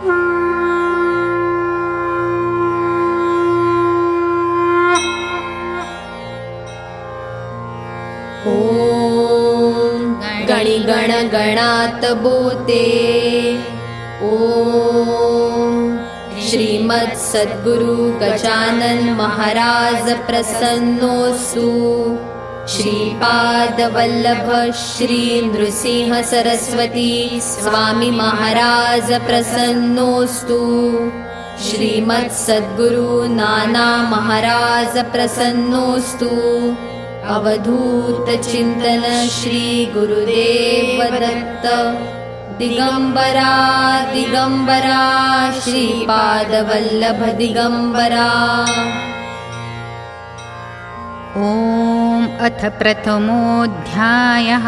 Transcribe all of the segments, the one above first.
ॐ गणि गण गणात बोते। ॐ श्रीमत् सद्गुरु गजानन महाराज प्रसन्नोस्तु। श्रीपाद वल्लभ श्री नृसिंह सरस्वती स्वामी महाराज प्रसन्नोस्तु। श्रीमत् सद्गुरु नाना महाराज प्रसन्नोस्तु। अवधूत चिंतन श्री गुरुदेव दत्त। दिगंबरा दिगंबरा श्रीपाद वल्लभ दिगंबरा। ॐ अथ प्रथमोऽध्यायः।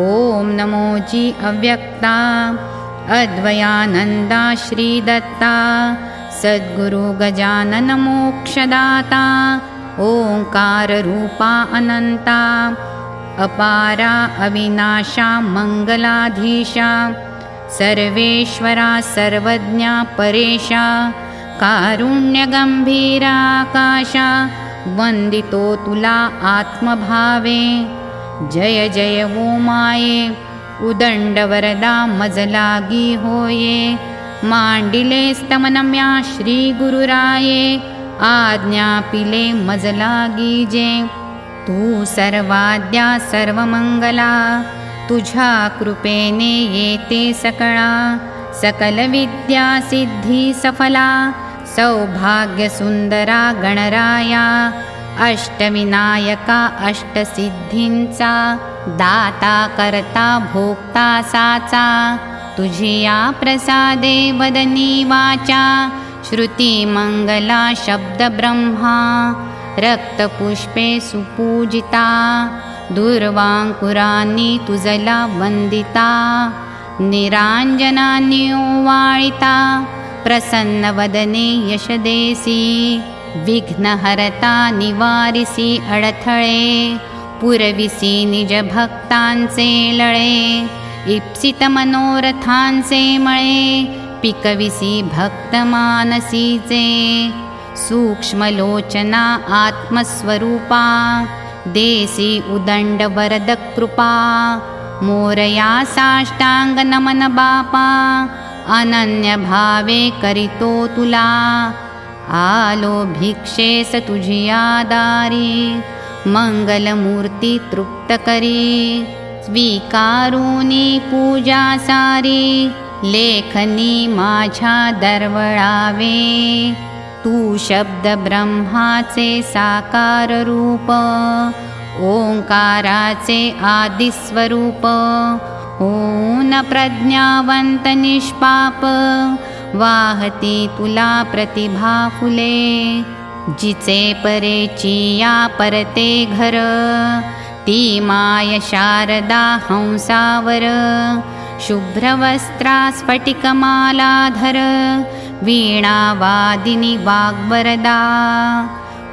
ॐ नमोजी अव्यक्ता अद्वयानन्दा श्रीदत्ता सद्गुरु गजानन मोक्षदाता। ओंकाररूपा अनंता अपारा अविनाशा मंगलाधीशा। सर्वेश्वरा सर्वज्ञा परेशा कारुण्यगंभीरा आकाशा। वंदितो तुला आत्मभावे जय जय वो माये। उदंडवरदा मजलागी होये मांडिले स्तमनम्या श्री गुरुराये। आज्ञा पिले मजलागी जे तू सर्वाद्या सर्वमंगला। तुझ्या कृपेने येते सकळा सकल विद्या सिद्धी सफला। सौभाग्य सुंदरा गणराया अष्टविनायका अष्टसिद्धींचा। दाता करता भोक्ता साचा तुझिया प्रसादे वदनी वाचा। श्रुती मंगला शब्द ब्रह्मा रक्तपुष्पे सुपूजिता। दुर्वांकुरानी तुझला वंदिता निरांजनानी ओवाळिता। प्रसन्न वदने यशदेसी विघ्नहरता निवारिसी अडथळे। पुरविसी निज भक्तांचे लळे इप्सित मनोरथांचे मळे। पिकविसी भक्तमानसीचे सूक्ष्मलोचना आत्मस्वरूपा। देसी उदंड वरद कृपा मोरया साष्टांग नमन बापा। अनन्य भावे करितो तुला आलो भिक्षेस तुझिया दारी। मंगलमूर्ती तृप्त करी स्वीकारुनी पूजा सारी। लेखनी माझ्या दरवळावे तू शब्द ब्रह्माचे साकार रूप। ओंकाराचे आदिस्वरूप होऊन प्रज्ञावंत निष्पाप। वाहती तुला प्रतिभा फुले जिचे परेची या परते घर। ती माय शारदा हंसावर शुभ्रवस्त्रा स्फटिकमालाधर। वीणावादिनी वाग्वरदा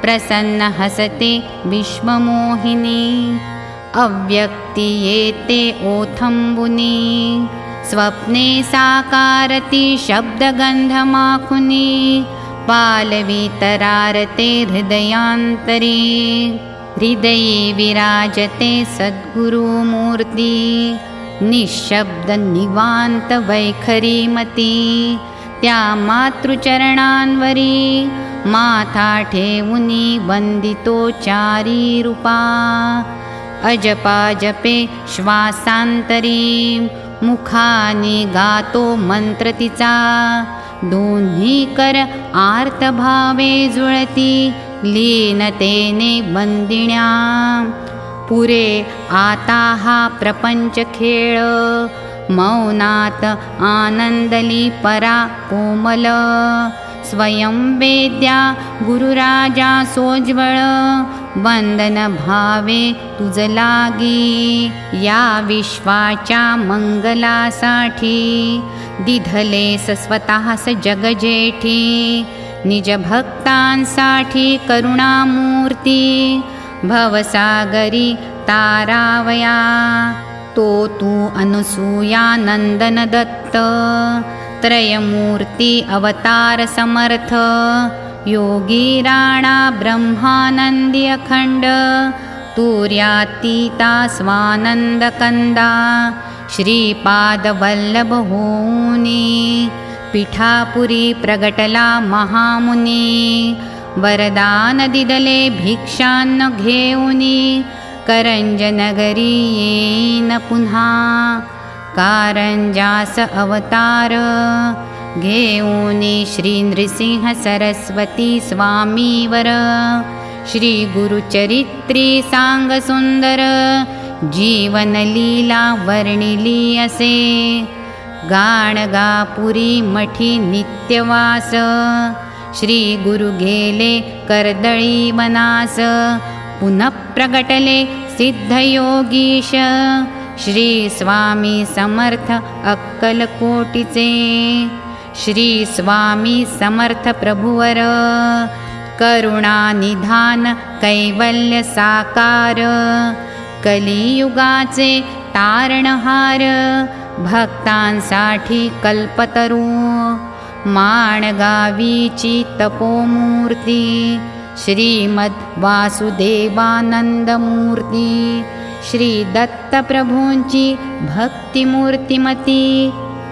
प्रसन्न हसते विश्वमोहिनी। अव्यक्ती येते ओथंबुनी स्वप्ने साकारती शब्दगंधमाखुनी। पालवी तरारते हृदयांतरी हृदये विराजते सद्गुरुमूर्ती। निशब्द निवांत वैखरीमती त्या मातृचरणांवरी। माथा ठेवुनी वंदितो चारी रूपा। अजपा जपे श्वासांतरी मुखानी गातो मंत्र तिचा। दोन्ही कर आर्तभावे जुळती लीनतेने वंदिण्या। पुरे आता हा प्रपंच खेळ मौनात आनंदली परा कोमल। स्वयं वेद्या गुरुराजा सोज्वळ वंदन भावे तुझ लागी। या विश्वाच्या मंगलासाठी दिधलेस स्वतःस जगजेठी। निज भक्तांसाठी करुणामूर्ती भवसागरी तारावया। तो तू अनसूया नंदन दत्त त्रयमूर्ती अवतार समर्थ, योगी राणा ब्रह्मानंदी अखंड, तुर्यातीता स्वानंद कंदा, श्रीपाद वल्लभ होऊनी, पिठापुरी प्रगटला महामुनी, वरदान दिदले भिक्षान्न घेऊनी, करंजनगरी येईन पुन्हा, कारंजास अवतार घेऊनी, श्री नृसिंह सरस्वती स्वामीवर, श्री गुरुचरित्री सांग सुंदर, जीवन लीला वर्णिली असे, गाणगापुरी मठी नित्यवास, श्री गुरु गेले कर्दळी वनास, पुनः प्रगटले सिद्धयोगीश, श्री स्वामी समर्थ अक्कलकोटीचे, श्री स्वामी समर्थ प्रभुवर, करुणा निधान कैवल्य साकार, कलियुगाचे तारणहार, भक्तांसाठी कल्पतरू, माणगावीची तपोमूर्ती, श्रीमद वासुदेवानंद मूर्ती, श्री दत्त प्रभूंची भक्तिमूर्तिमती,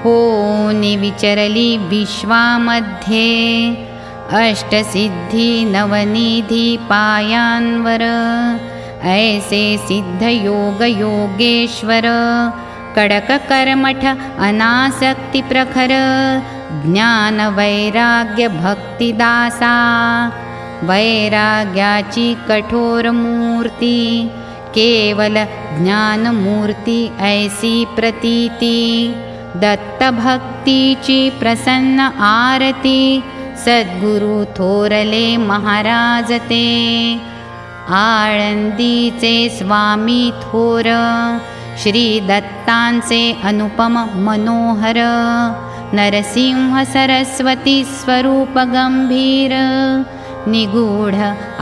होनी विचरली विश्वामध्ये, अष्टसिद्धी नवनिधी पायांवर, ऐसे सिद्ध योग योगेश्वर, कडक कर्मठ अनासक्ती प्रखर, ज्ञान वैराग्य भक्तिदासा, वैराग्याची कठोर मूर्ती, केवल ज्ञानमूर्ती ऐसी प्रतीती, दत्त भक्तीची प्रसन्न आरती, सद्गुरु थोरले महाराज ते, आळंदीचे स्वामी थोर, श्री दत्तांचे अनुपम मनोहर, नरसिंह सरस्वती स्वरूप गंभीर, निगूढ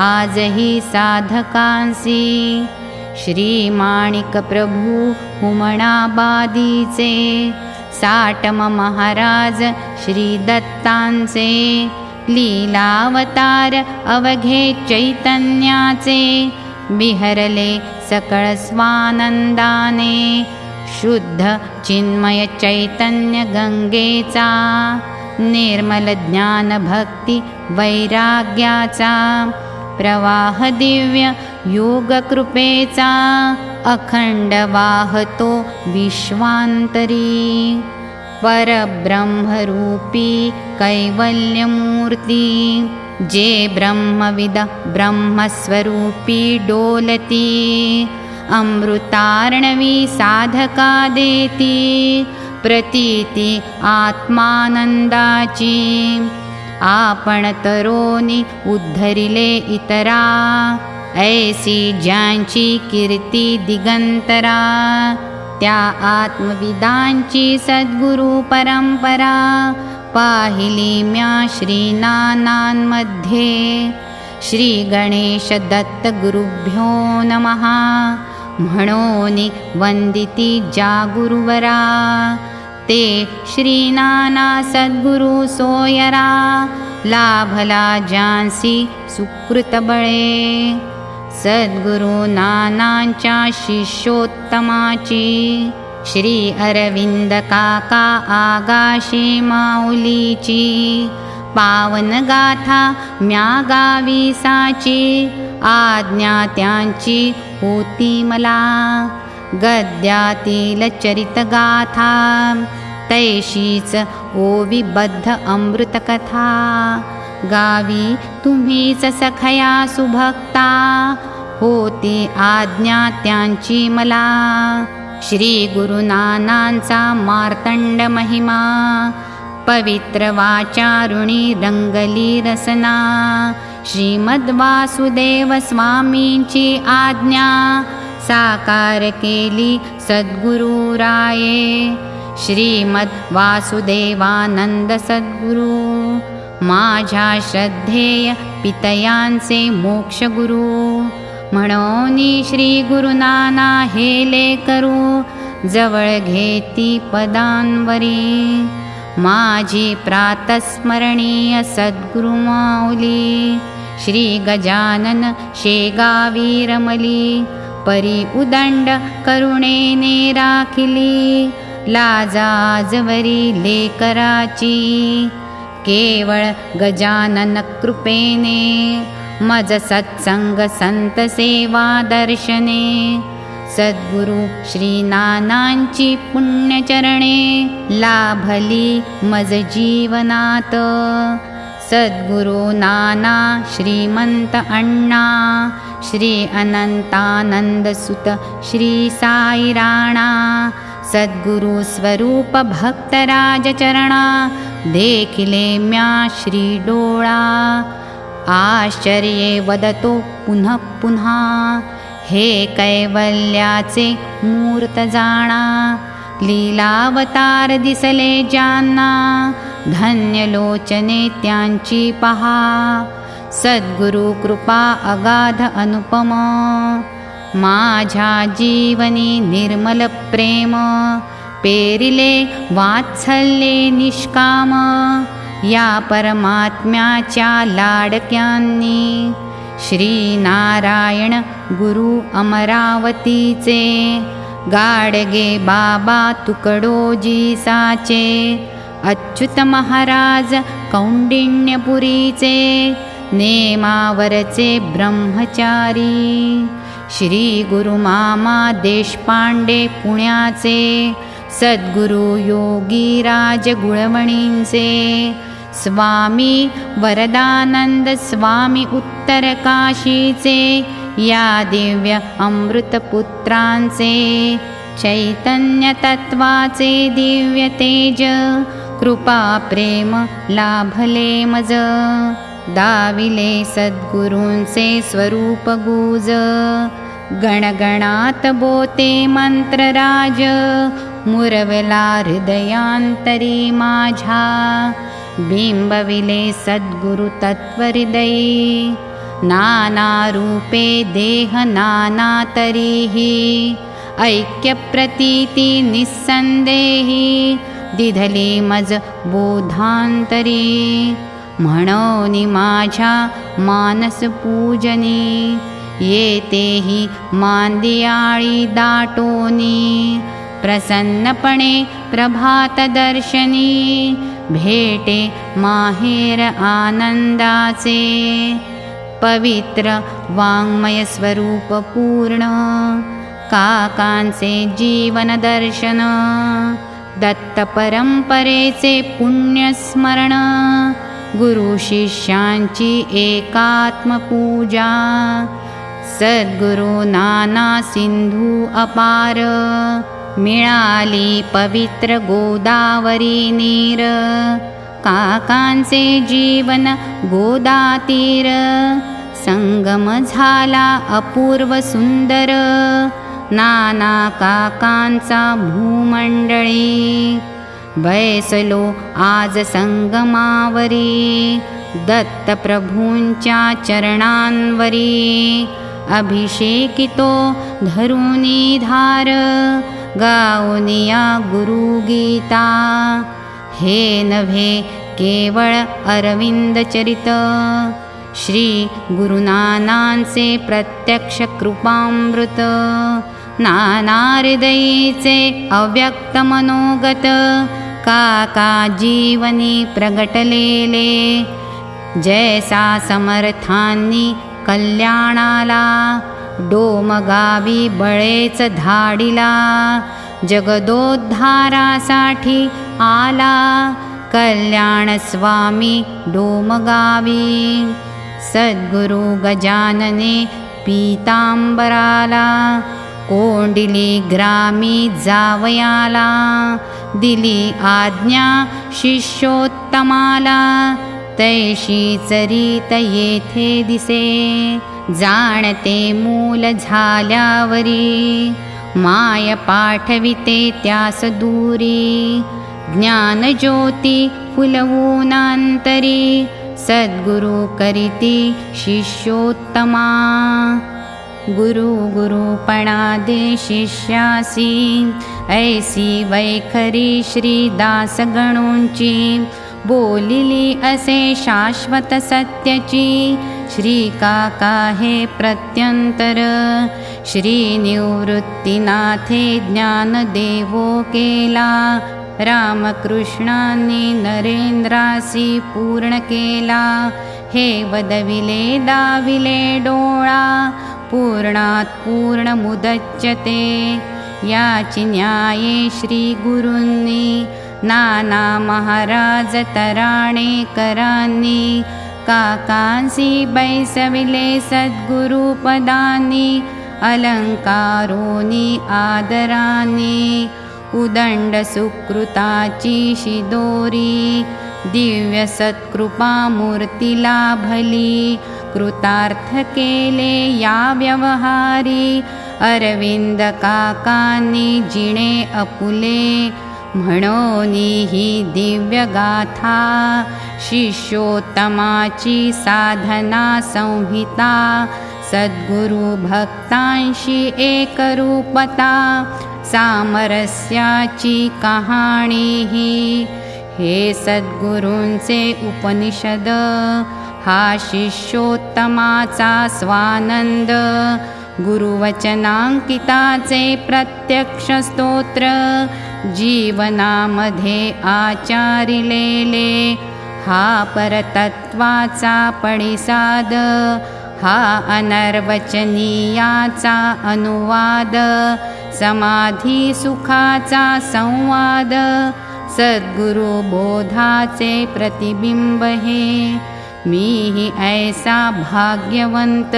आजही साधकांसी, श्री माणिक प्रभू हुमणाबादीचे, साटम महाराज श्री दत्तांचे, लीलावतार अवघे चैतन्याचे, विहरले सकळ स्वानंदाने, शुद्ध चिन्मय चैतन्य गंगेचा, निर्मल ज्ञान भक्ती वैराग्याचा, प्रवाह दिव्य योग कृपेचा, अखंड वाहतो विश्वांतरी, परब्रह्मरूपी कैवल्यमूर्ती, जे ब्रह्मविद ब्रह्मस्वरूपी डोलती, अमृतार्णवी साधका देती, प्रतीती आत्मानंदाची, आपण तरोनी उद्धरिले इतरा, ऐसी ज्यांची कीर्ती दिगंतरा, त्या आत्मविदांची सद्गुरु परंपरा, पाहिली म्या श्रीनानांमध्ये, श्री गणेश दत्त गुरुभ्यो नमः, म्हणोनी वंदिती ज्या गुरुवरा, ते श्रीनाना सद्गुरु सोयरा, लाभला ज्यांसी सुकृत बळे, सद्गुरु नानांच्या शिष्योत्तमाची, श्री अरविंद काका आगाशे माऊलीची, पावन गाथा म्या गावीसाची, आज्ञा त्यांची होती मला, गद्यातील चरित गाथा, तैशीच ओविबद्ध अमृतकथा, गावी तुम्हीच सखया सुभक्ता, होती आज्ञा त्यांची मला, श्री गुरुनानांचा मार्तंड महिमा, पवित्र वाचारुणी रंगली रसना, श्रीमद वासुदेव स्वामींची आज्ञा, साकार केली सद्गुरुराये, श्रीमद वासुदेवानंद सद्गुरु, माझ्या श्रद्धेय पितयांचे मोक्षगुरु, म्हणोनी श्री गुरुनाना हेले करू, जवळ घेती पदांवरी, माझी प्रातस्मरणीय सद्गुरुमाऊली श्री गजानन शेगावी रमली परी उदंड करुणेने राखिली लाजाजवरी लेकराची केवळ गजानन कृपेने मज सत्संग संत सेवा दर्शने सद्गुरु श्री नानांची पुण्यचरणे लाभली मज जीवनात सद्गुरु नाना श्रीमंत अण्णा श्री अनंतानंद सुत श्री साई राणा सद्गुरु स्वरूप भक्तराज चरणा देखिले म्या श्री डोळा आश्चर्ये वदतो पुनः पुन्हा हे कैवल्याचे मूर्त जाणा लीलावतार दिसले ज्यांना धन्य लोचने त्यांची पहा सद्गुरु कृपा अगाध अनुपम माझ्या जीवनी निर्मल प्रेम पेरिले वात्सल्ये निष्काम या परमात्म्याच्या लाडक्यांनी श्री नारायण गुरु अमरावतीचे गाडगे बाबा तुकडोजी साचे अच्युत महाराज कौंडिण्यपुरीचे नेमावरचे ब्रह्मचारी श्री गुरु मामा देशपांडे पुण्याचे सद्गुरु योगीराज गुळवणींचे स्वामी वरदानंद स्वामी उत्तर काशीचे या दिव्य अमृतपुत्रांचे चैतन्य तत्वाचे दिव्य तेज कृपा प्रेम लाभले मज दाविले सद्गुरूंचे स्वरूप गुज गणगणात बोते मंत्रराज मुरवला हृदयांतरी माझ्या बिंबविले सद्गुरु तत्वहृदयी नाना रूपे देह नाना तरीही ऐक्य प्रतीती निस्संदेही दिधली मज बोधांतरी म्हणोनी माझ्या मानस पूजनी येतेही मांदियाळी दाटोनी प्रसन्नपणे प्रभात दर्शनी भेटे माहेर आनंदाचे पवित्र वाङ्मय स्वरूप पूर्ण काकांचे जीवन दर्शन दत्त परंपरेचे पुण्यस्मरण गुरु शिष्यांची एकात्म पूजा सद्गुरु नाना सिंधू अपार मिळाली पवित्र गोदावरी नीर काकांचे जीवन गोदातीर संगम झाला अपूर्व सुंदर नाना काकांचा भूमंडळी बैसलो आज संगमावरी दत्तप्रभूंच्या चरणांवरी अभिषेकितो धरुनी धार गाऊनिया गुरुगीता हे नव्हे केवळ अरविंद चरित श्री गुरुनानांचे प्रत्यक्ष कृपामृत नाना हृदयीचे अव्यक्त मनोगत काका जीवनी प्रगटलेले जैसा समर्थांनी कल्याणाला डोमगावी बळेच धाडिला जगदोद्धारासाठी आला कल्याण स्वामी डोमगावी सद्गुरु गजानने पीतांबराला कोंडिली ग्रामी जावयाला दिली आज्ञा शिष्योत्तमाला तैशीच रीत येथे दिसे जाणते मूल झाल्यावरी माय पाठविते त्यास दूरी ज्ञानज्योती फुलवूनांतरी सद्गुरु करीती शिष्योत्तमा गुरु गुरुपणा दे शिष्यासी, ऐसी वैखरी श्रीदास गणोंची, बोलिली असे शाश्वत सत्याची, श्री काका हे प्रत्यंतर, श्री निवृत्तीनाथे ज्ञान देवो केला, रामकृष्णांनी नरेंद्रासी पूर्ण केला, हे वदविले दाविले डोळा, पूर्णात पूर्ण मुदच्यते, याची न्याये श्री गुरूंनी, नाना महाराज तराणेकरांनी, काकांसी बैसविले सद्गुरुपदांनी, अलंकारोनी आदरांनी, उदंड सुकृताची शिदोरी, दिव्य सत्कृपा मूर्ती लाभली, कृतार्थ केले या व्यवहारी, अरविंद काकांनी जिणे अपुले, म्हणोनी ही दिव्य गाथा, शिष्योत्तमाची साधना संहिता, सद्गुरु भक्तांशी एकरूपता, सामरस्याची कहाणी ही, हे सद्गुरूंचे उपनिषद, हा शिष्योत्तमाचा स्वानंद, गुरुवचनांकिताचे प्रत्यक्ष स्तोत्र, जीवनामध्ये आचारिलेले, हा परतत्वाचा पडिसाद, हा अनर्वचनीयाचा अनुवाद, समाधी सुखाचा संवाद, सद्गुरु बोधाचे प्रतिबिंब हे, मीही ऐसा भाग्यवंत,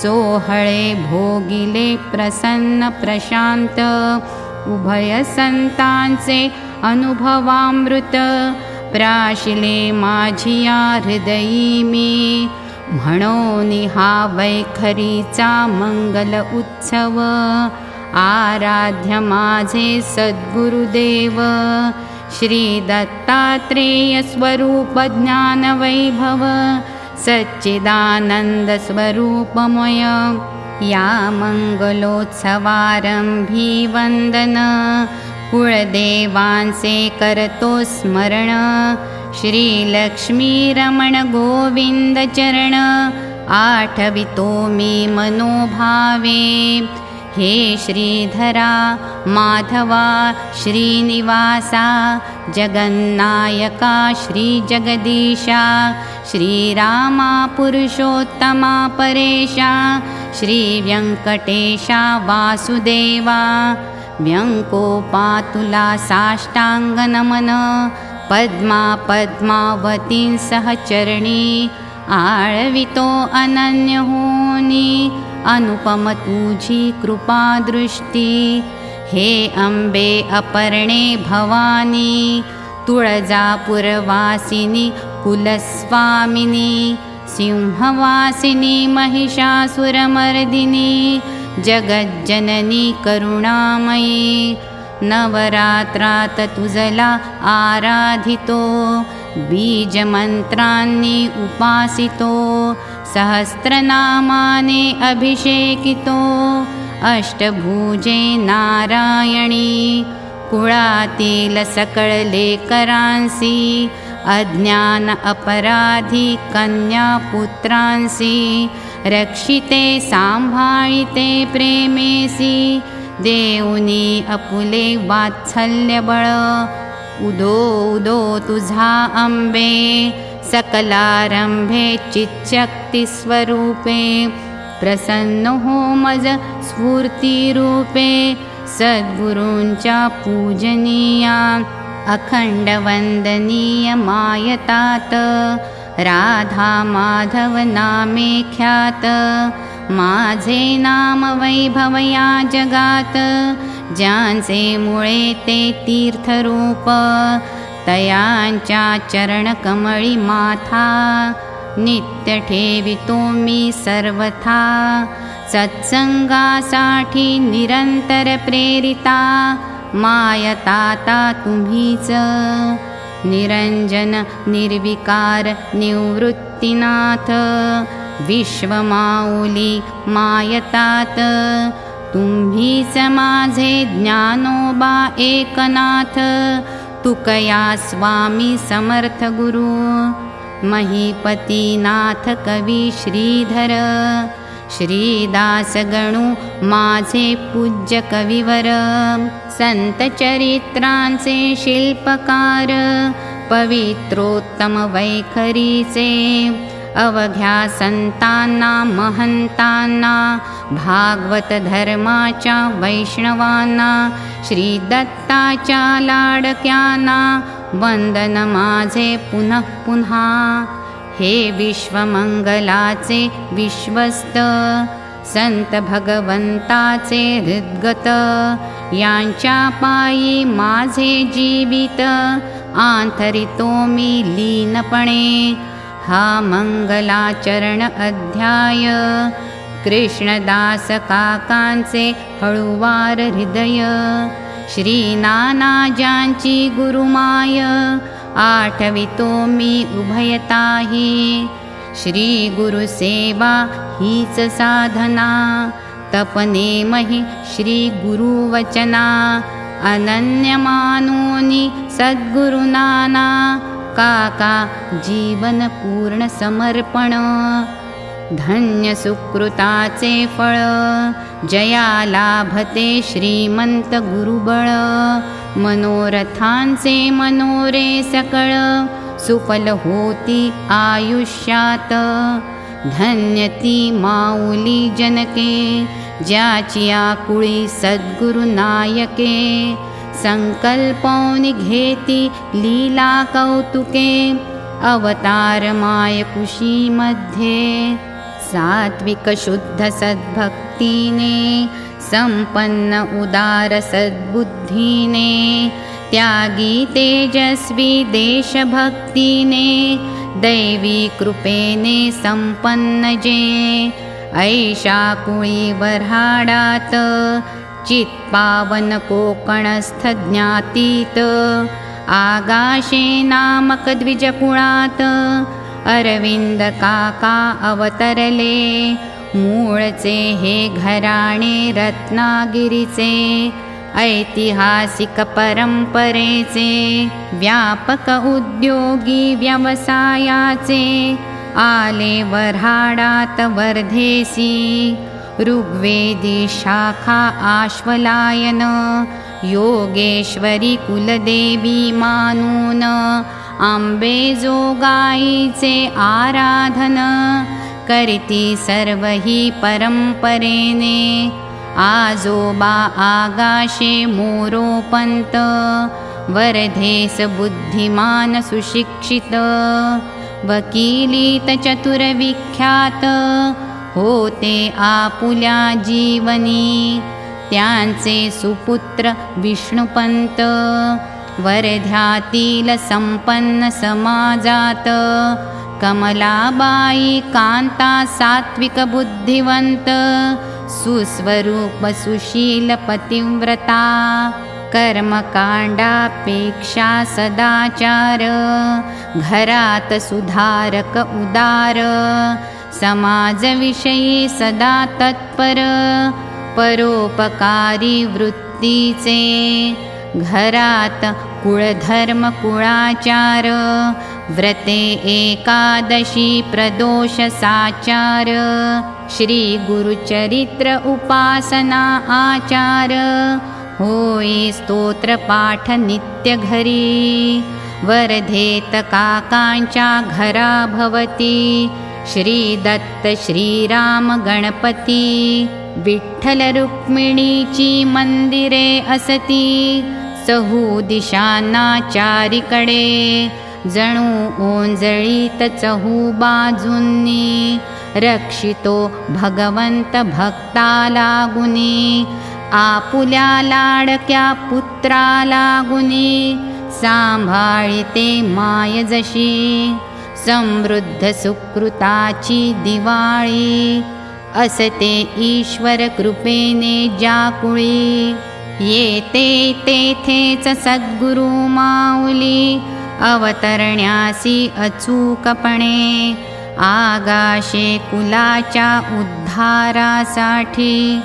सोहळे भोगिले प्रसन्न प्रशांत, उभय संतांचे अनुभवामृत, प्राशिले माझिया हृदयी मी, म्हणून हा वैखरीचा मंगल उत्सव, आराध्य माझे सद्गुरुदेव, श्री दत्तात्रेय स्वरूप ज्ञान वैभव, सच्चिदानंद स्वरूपमय, या मंगलोत्सवारंभी वंदन, कुळदेवांचे करतो स्मरण, श्री लक्ष्मी रमण गोविंद चरण, आठवितो मी मनोभावे, हे श्रीधरा माधवा श्रीनिवासा, जगन्नायका श्री जगदीशा, श्रीरामा पुरुषोत्तमा परेशा, श्री व्यंकटेशा वासुदेवा, व्यंकोपातुला साष्टांग नमन, पद्मा पद्मावतीं सहचरणी, आळवितो अनन्य होनी, अनुपम तुझी कृपा दृष्टी, हे अंबे अपर्णे भवानी, तुळजापुरवासिनी कुलस्वामिनी, सिंहवासिनी महिषासुरमर्दिनी, जगज्जननी करुणामयी, नवरात्रात तुझला आराधितो, बीजमंत्रांनी उपासितो, सहस्रनामाने अभिषेकितो, अष्टभुजे नारायणी, कुळातील सकळ लेकरांसी, अज्ञान अपराधी कन्या पुत्रांसी, रक्षिते सांभाळिते प्रेमेसी, देऊनी अपुले वात्सल्य बळ, उदो उदो तुझा अंबे, सकलारंभे चिच्चक्ती स्वरूपे, प्रसन्न हो मज स्फूर्तिरूपे, सद्गुरूंच्या पूजनीया, अखंड वंदनीय मायतात, राधा माधव नामे ख्यात, माझे नाम वैभव या जगात, ज्यांचे मुळे ते तीर्थरूप, तयांच्या चरणकमळी माथा, नित्य ठेवितो मी सर्वथा, सत्संगासाठी निरंतर प्रेरिता, मायताता तुम्हीच, निरंजन निर्विकार निवृत्तीनाथ, विश्वमाऊली मायतात तुम्हीच माझे ज्ञानोबा एकनाथ तुकया स्वामी समर्थ गुरु महीपतीनाथ कवी श्रीधर श्रीदास गणू माझे पूज्य कविवर संत चरित्रांचे शिल्पकार पवित्रोत्तम वैखरीचे अवघ्या संतांना महंतांना भागवत धर्माच्या वैष्णवांना श्री दत्ताच्या लाडक्यांना वंदन माझे पुनः पुन्हा हे विश्वमंगलाचे विश्वस्त संत भगवंताचे हृद्गत यांच्या पायी माझे जीवित आंतरितो मी लीनपणे हा मंगलाचरण अध्याय कृष्णदास काकांचे हळुवार हृदय श्री नानाजांची गुरुमाय आठवितो मी उभयताही श्री गुरुसेवा हीच साधना तपनेमहि श्री गुरुवचना अनन्य मानोनी सद्गुरुनाना काका जीवन पूर्ण समर्पण धन्य सुकृताचे फळ जया लाभते श्रीमंत गुरुबळ मनोरथांचे मनोरे सकळ सुफल होती आयुष्यात धन्य ती माऊली जनके ज्याची आकुळी सद्गुरु नायके संकल्पौनि घेती लीला कौतुके अवतार माय कुशीमध्ये सात्विक शुद्ध सद्भक्तीने संपन्न उदार सद्बुद्धीने त्यागी तेजस्वी देशभक्तीने दैवी कृपेने संपन्न जे ऐशा कुळी वऱ्हाडात चित्पावन कोकणस्थ ज्ञातीत आगाशे नामक द्विजकुळात अरविंद काका अवतरले मूळचे हे घराणे रत्नागिरीचे ऐतिहासिक परंपरेचे व्यापक उद्योगी व्यवसायाचे आले वऱ्हाडात वर्धेसी ऋग्वेदी शाखा आश्वलायन योगेश्वरी कुलदेवी मानून आंबेजोगाईचे आराधन करीती सर्व ही परंपरेने आजोबा आगाशे मोरोपंत वर्धेस बुद्धिमान सुशिक्षित वकिलीत चतुर विख्यात होते आपुल्या जीवनी त्यांचे सुपुत्र विष्णुपंत वर्ध्यातील संपन्न समाजात कमलाबाई कांता सात्विक बुद्धिवंत सुस्वरूप सुशील पतिव्रता कर्मकांडापेक्षा सदाचार घरात सुधारक उदार समाजविषयी सदा तत्पर परोपकारी वृत्तीचे घरात कुळधर्म कुळाचार व्रते एकादशी प्रदोष साचार श्री गुरुचरित्र उपासना आचार होई स्तोत्र पाठ नित्य घरी वर्धेत काकांच्या घरा भवती श्री दत्त श्रीराम गणपती विठ्ठल रुक्मिणीची मंदिरे असती चहू दिशांना चारीकडे जणू ओंजळीत चहू बाजूंनी रक्षितो भगवंत भक्ता लागुनी आपुल्या लाडक्या पुत्रा लागुनी सांभाळिते माय जशी समृद्ध सुकृताची दिवाळी असते ईश्वर कृपेने ज्याकुळी येते तेथेच सद्गुरु माऊली अवतरण्यासी अचूकपणे आगाशे कुलाच्या उद्धारासाठी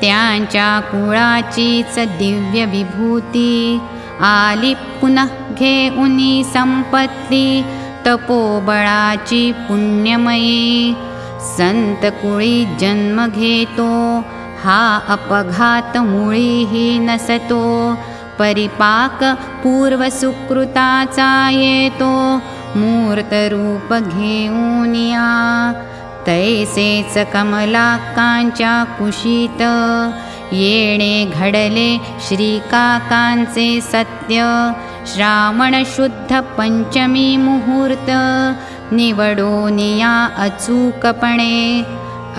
त्यांच्या कुळाचीच दिव्य विभूती आली पुनः घेऊनी संपत्ती तपोबळाची पुण्यमयी संत कुळी जन्म घेतो हा अपघात मुळीही नसतो परिपाक पूर्वसुकृताचा येतो मूर्त रूप घेऊन या तैसेच कमलाकांच्या कुशीत येणे घडले श्रीकाकांचे सत्य श्रावण शुद्ध पंचमी मुहूर्त निवडून या अचूकपणे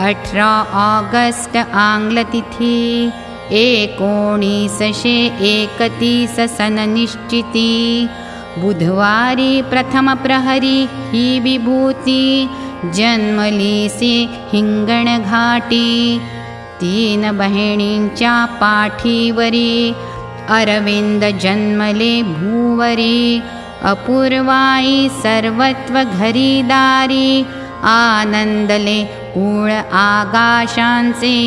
18 ऑगस्ट आंग्ल तिथी 1931 सन निश्चिती बुधवारी प्रथम प्रहरी ही विभूती जन्मलीसी हिंगणघाटी 3 बहिणींच्या पाठीवरी अरविंद जन्मले भूवरी अपूर्वाई सर्वत्व घरीदारी आनंदले कुळ आगाशांचे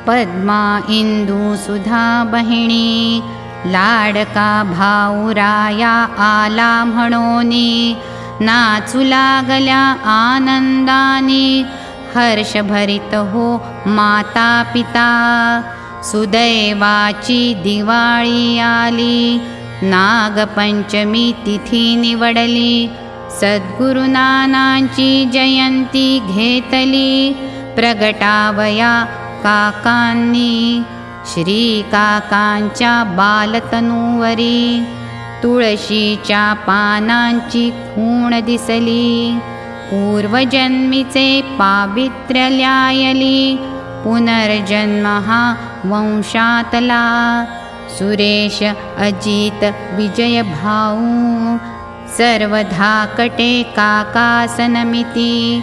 पद्मा इंदू सुधा बहिणी लाडका भाऊराया आला म्हणोनी नाचू लागल्या आनंदानी हर्षभरित हो माता पिता सुदैवाची दिवाळी आली नागपंचमी तिथी निवडली सद्गुरुनानांची जयंती घेतली प्रगटावया काकांनी श्री काकांच्या बालतनुवरी तुळशीच्या पानांची खूण दिसली पूर्वजन्मीचे पावित्र्य ल्यायली पुनर्जन्म हा वंशातला सुरेश अजित विजय भाऊ सर्वधा कटे काकासनमिती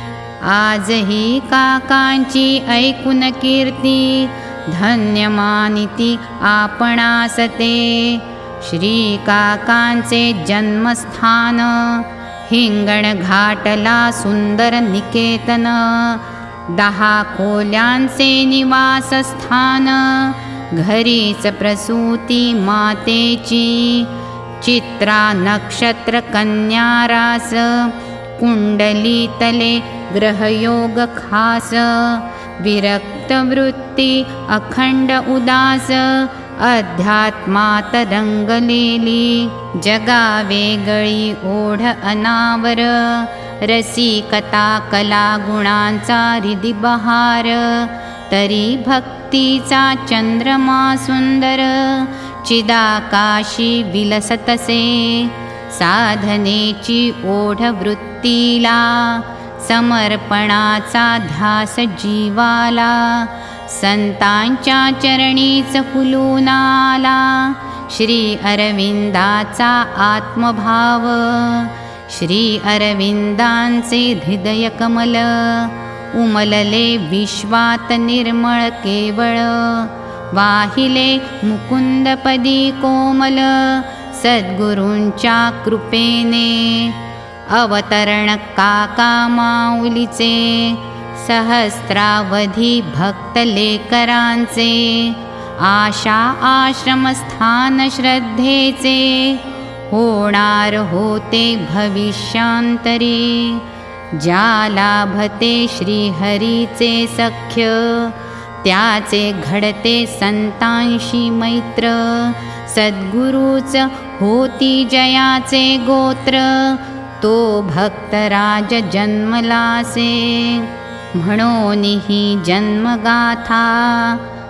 आजही काकांची ऐकून कीर्ती धन्यमानिती आपणासते श्री काकांचे जन्मस्थान हिंगणघाटला सुंदर निकेतन 10 खोल्यांचे निवासस्थान घरीच प्रसूती मातेची चित्रा नक्षत्र कन्यारास कुंडली तले ग्रहयोग खास विरक्त वृत्ती अखंड उदास अध्यात्मात रंगलेली जगावेगळी ओढ अनावर रसिकता कला गुणांचा हृदि बहार तरी भक्तीचा चंद्रमा सुंदर चिदाकाशी विलसतसे साधनेची ओढ वृत्तीला समर्पणाचा ध्यास जीवाला संतांच्या चरणीच फुलून आला श्री अरविंदाचा आत्मभाव श्री अरविंदांचे हृदय कमल उमलले विश्वात निर्मळ केवळ वाहिले मुकुंदपदी कोमल सद्गुरूंच्या कृपेने अवतरण काका माऊलीचे सहस्रावधी भक्त लेकरांचे आशा आश्रमस्थान श्रद्धेचे होणार होते भविष्यांतरी ज्याला भते श्रीहरीचे सख्य त्याचे घडते संतांशी मैत्र सद्गुरूच होती जयाचे गोत्र तो भक्तराज जन्मलासे म्हणून ही जन्मगाथा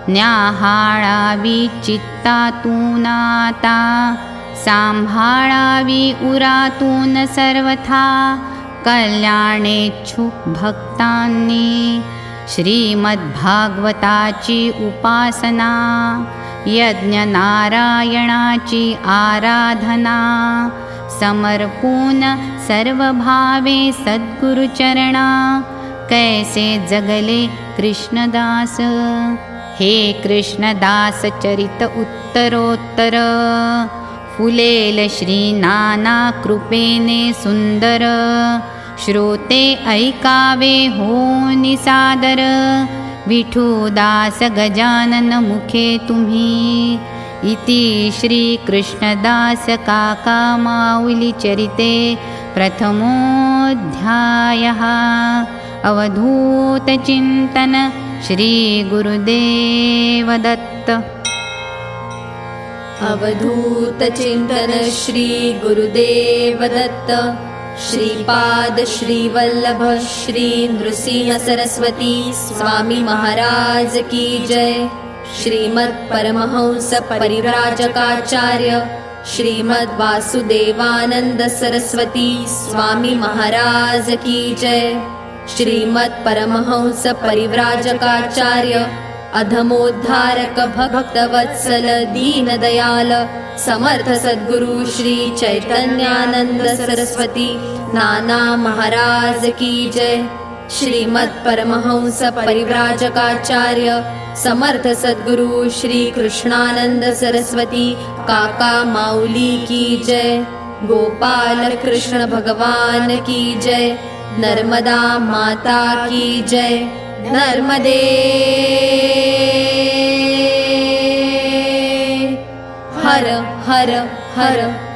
न्याहाळावी चित्तातून आता सांभाळावी उरातून सर्वथा कल्याणेच्छू भक्तांनी श्रीमद्भागवताची उपासना यज्ञ नारायणाची आराधना समर्पून सर्व भावे सद्गुरुचरणा कैसे जगले कृष्णदास हे कृष्णदास चरित उत्तरोत्तर फुलेल श्री नाना कृपेने सुंदर श्रोते ऐकावे हो निसादर विठुदास गजानन मुखे तुम्ही इति श्री कृष्णदास काका माऊली चरिते प्रथमोऽध्यायः अवधूत चिंतन श्री गुरुदेव दत्त। अवधूत चिंतन श्री गुरुदेव दत्त। श्रीपाद श्री वल्लभ श्री नृसिंह सरस्वती स्वामी महाराज की जय। श्रीमद् परमहंस परिव्राजकाचार्य श्रीमद् वासुदेवानंद सरस्वती स्वामी महाराज की जय। श्रीमद् परमहंस परिव्राजकाचार्य अधमोद्धारक भक्तवत्सल दीनदयाल समर्थ सद्गुरु श्री चैतन्यानंद सरस्वती नाना महाराज की जय। श्रीमद् परमहंस परिव्राजकाचार्य समर्थ सद्गुरु श्री कृष्णानंद सरस्वती काका माऊली की जय। गोपाल कृष्ण भगवान की जय। नर्मदा माता की जय। नर्मदे हर हर हर।